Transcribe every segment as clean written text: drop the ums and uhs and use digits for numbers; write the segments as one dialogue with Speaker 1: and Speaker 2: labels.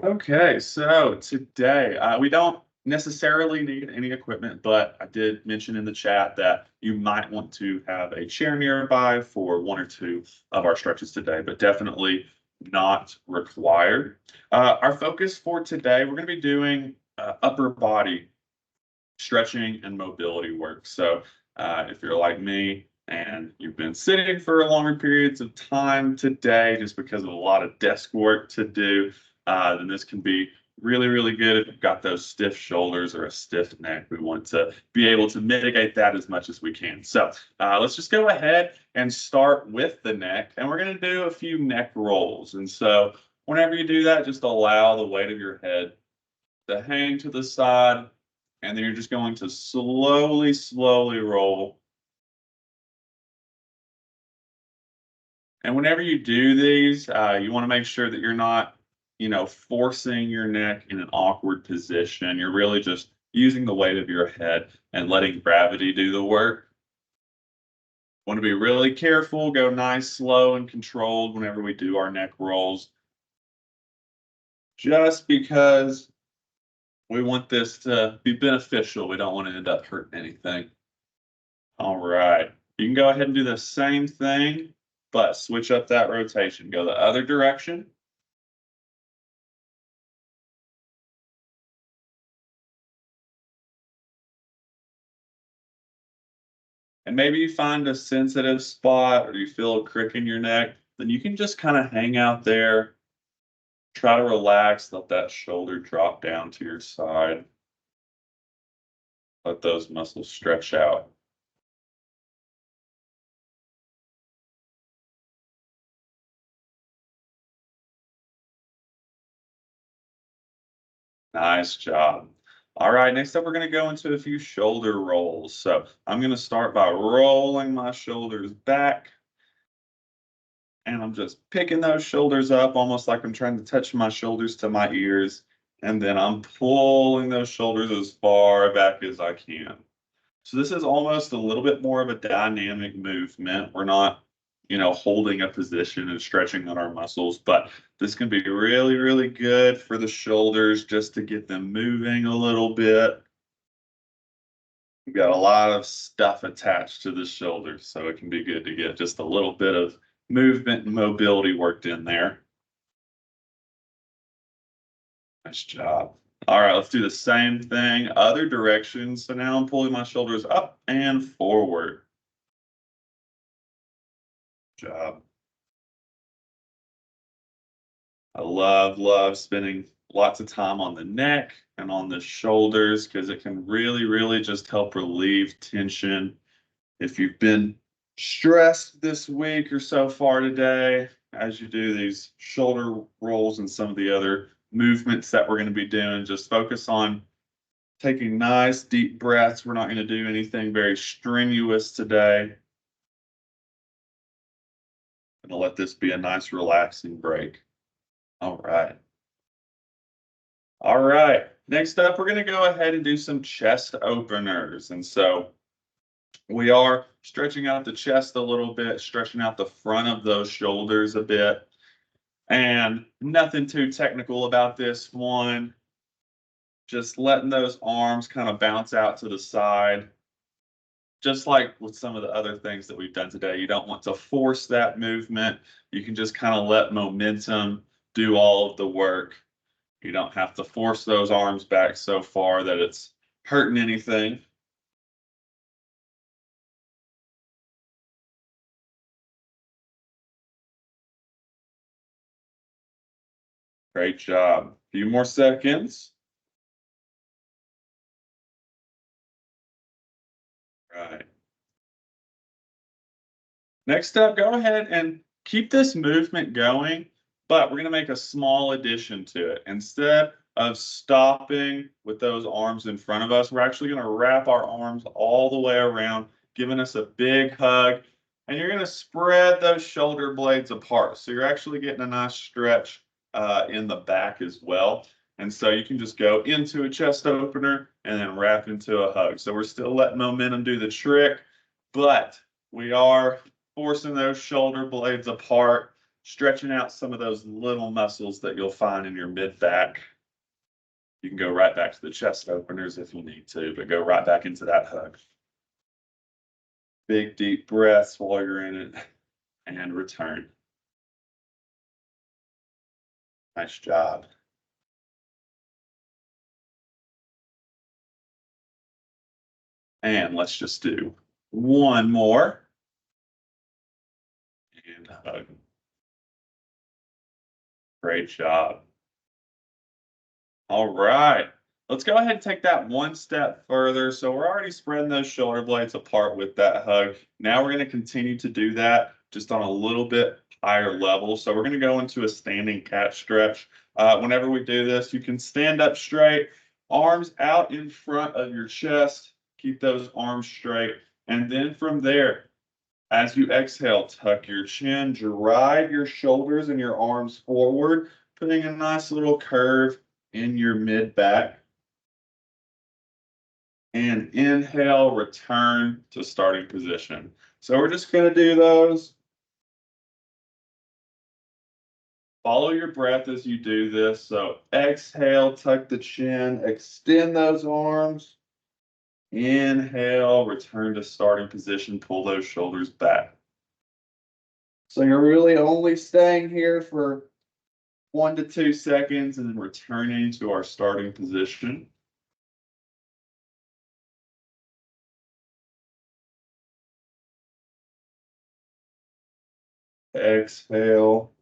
Speaker 1: Okay, so today we don't necessarily need any equipment, but I did mention in the chat that you might want to have a chair nearby for one or two of our stretches today, but definitely not required. Our focus for today, we're going to be doing upper body stretching and mobility work. So if you're like me and you've been sitting for longer periods of time today just because of a lot of desk work to do, then this can be really, really good if you've got those stiff shoulders or a stiff neck. We want to be able to mitigate that as much as we can. So let's just go ahead and start with the neck, and we're going to do a few neck rolls. And so whenever you do that, just allow the weight of your head to hang to the side, and then you're just going to slowly, slowly roll. And whenever you do these, you want to make sure that you're not, forcing your neck in an awkward position. You're really just using the weight of your head and letting gravity do the work. Want to be really careful, go nice, slow, and controlled whenever we do our neck rolls. Just because we want this to be beneficial. We don't want to end up hurting anything. All right. You can go ahead and do the same thing, but switch up that rotation. Go the other direction. And maybe you find a sensitive spot or you feel a crick in your neck, then you can just kind of hang out there. Try to relax, let that shoulder drop down to your side. Let those muscles stretch out. Nice job. All right, next up, we're going to go into a few shoulder rolls. So I'm going to start by rolling my shoulders back. And I'm just picking those shoulders up almost like I'm trying to touch my shoulders to my ears. And then I'm pulling those shoulders as far back as I can. So this is almost a little bit more of a dynamic movement. We're not, holding a position and stretching on our muscles, but this can be really, really good for the shoulders just to get them moving a little bit. We've got a lot of stuff attached to the shoulders, so it can be good to get just a little bit of movement and mobility worked in there. Nice job. All right, let's do the same thing, other direction. So now I'm pulling my shoulders up and forward. Good job. I love spending lots of time on the neck and on the shoulders because it can really, really just help relieve tension. If you've been stressed this week or so far today, as you do these shoulder rolls and some of the other movements that we're going to be doing, just focus on taking nice deep breaths. We're not going to do anything very strenuous today. I'm going to let this be a nice relaxing break. All right. All right. Next up, we're going to go ahead and do some chest openers. And so we are stretching out the chest a little bit, stretching out the front of those shoulders a bit. And nothing too technical about this one. Just letting those arms kind of bounce out to the side. Just like with some of the other things that we've done today, you don't want to force that movement. You can just kind of let momentum do all of the work. You don't have to force those arms back so far that it's hurting anything. Great job. A few more seconds. Right. Next up, go ahead and keep this movement going, but we're going to make a small addition to it. Instead of stopping with those arms in front of us, we're actually going to wrap our arms all the way around, giving us a big hug. And you're going to spread those shoulder blades apart. So you're actually getting a nice stretch in the back as well. And so you can just go into a chest opener and then wrap into a hug. So we're still letting momentum do the trick, but we are forcing those shoulder blades apart stretching out some of those little muscles that you'll find in your mid back. You can go right back to the chest openers if you need to, but go right back into that hug. Big deep breaths while you're in it and return. Nice job. And let's just do one more. And hug. Great job. All right. Let's go ahead and take that one step further. So we're already spreading those shoulder blades apart with that hug. Now we're going to continue to do that just on a little bit higher level. So we're going to go into a standing cat stretch. Whenever we do this, you can stand up straight, arms out in front of your chest. Keep those arms straight. And then from there, as you exhale, tuck your chin, drive your shoulders and your arms forward, putting a nice little curve in your mid back. And inhale, return to starting position. So we're just going to do those. Follow your breath as you do this. So exhale, tuck the chin, extend those arms. Inhale, return to starting position, pull those shoulders back. So you're really only staying here for 1 to 2 seconds and then returning to our starting position. Exhale.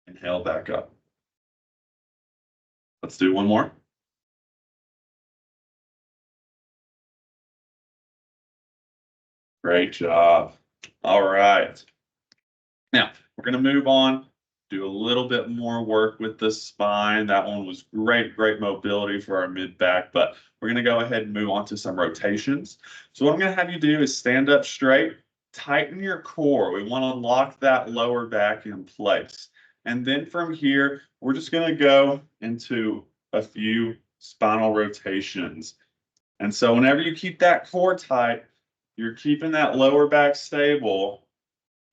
Speaker 1: Inhale back up. Let's do one more. Great job. All right. Now, we're going to move on, do a little bit more work with the spine. That one was great mobility for our mid back, but we're going to go ahead and move on to some rotations. So what I'm going to have you do is stand up straight, tighten your core. We want to lock that lower back in place. And then from here, we're just going to go into a few spinal rotations. And so whenever you keep that core tight, you're keeping that lower back stable,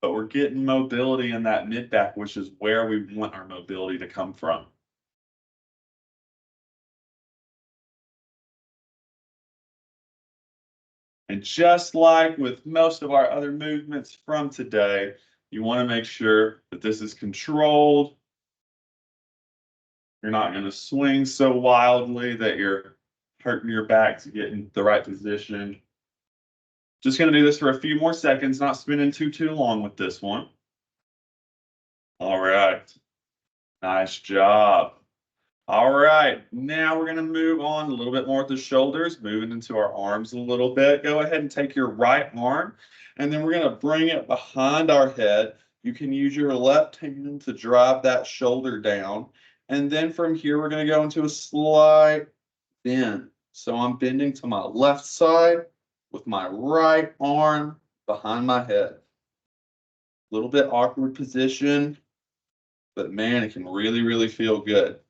Speaker 1: but we're getting mobility in that mid back, which is where we want our mobility to come from. And just like with most of our other movements from today, you want to make sure that this is controlled. You're not going to swing so wildly that you're hurting your back to get in the right position. Just going to do this for a few more seconds, not spinning too long with this one. All right. Nice job. All right. Now we're going to move on a little bit more with the shoulders, moving into our arms a little bit. Go ahead and take your right arm, and then we're going to bring it behind our head. You can use your left hand to drive that shoulder down. And then from here, we're going to go into a slight bend. So I'm bending to my left side with my right arm behind my head. A little bit awkward position, but man, it can really feel good.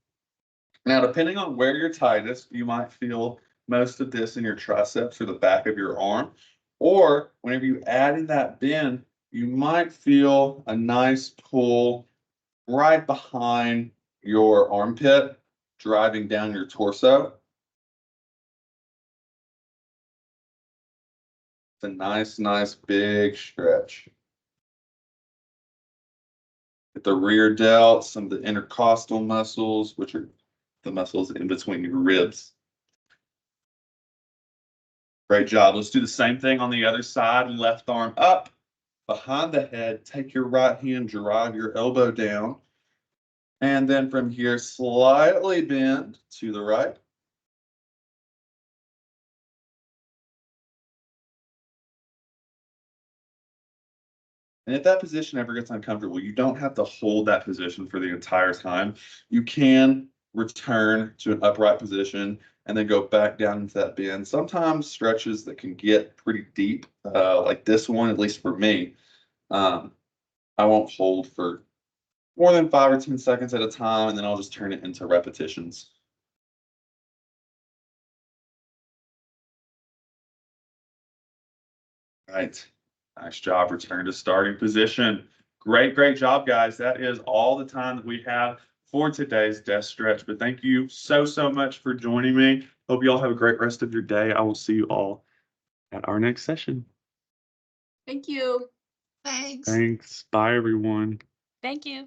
Speaker 1: Now, depending on where you're tightest, you might feel most of this in your triceps or the back of your arm. Or whenever you add in that bend, you might feel a nice pull right behind your armpit, driving down your torso. It's a nice big stretch. At the rear delt, some of the intercostal muscles, which are the muscles in between your ribs. Great job. Let's do the same thing on the other side. Left arm up, behind the head. Take your right hand, drive your elbow down. And then from here, slightly bend to the right. And if that position ever gets uncomfortable, you don't have to hold that position for the entire time. You can return to an upright position and then go back down into that bend. Sometimes stretches that can get pretty deep, like this one, at least for me, I won't hold for more than 5 or 10 seconds at a time, and then I'll just turn it into repetitions. Right. Nice job. Return to starting position. Great job, guys. That is all the time that we have for today's desk stretch. But thank you so much for joining me. Hope you all have a great rest of your day. I will see you all at our next session.
Speaker 2: Thank you.
Speaker 3: Thanks.
Speaker 1: Thanks. Bye, everyone.
Speaker 4: Thank you.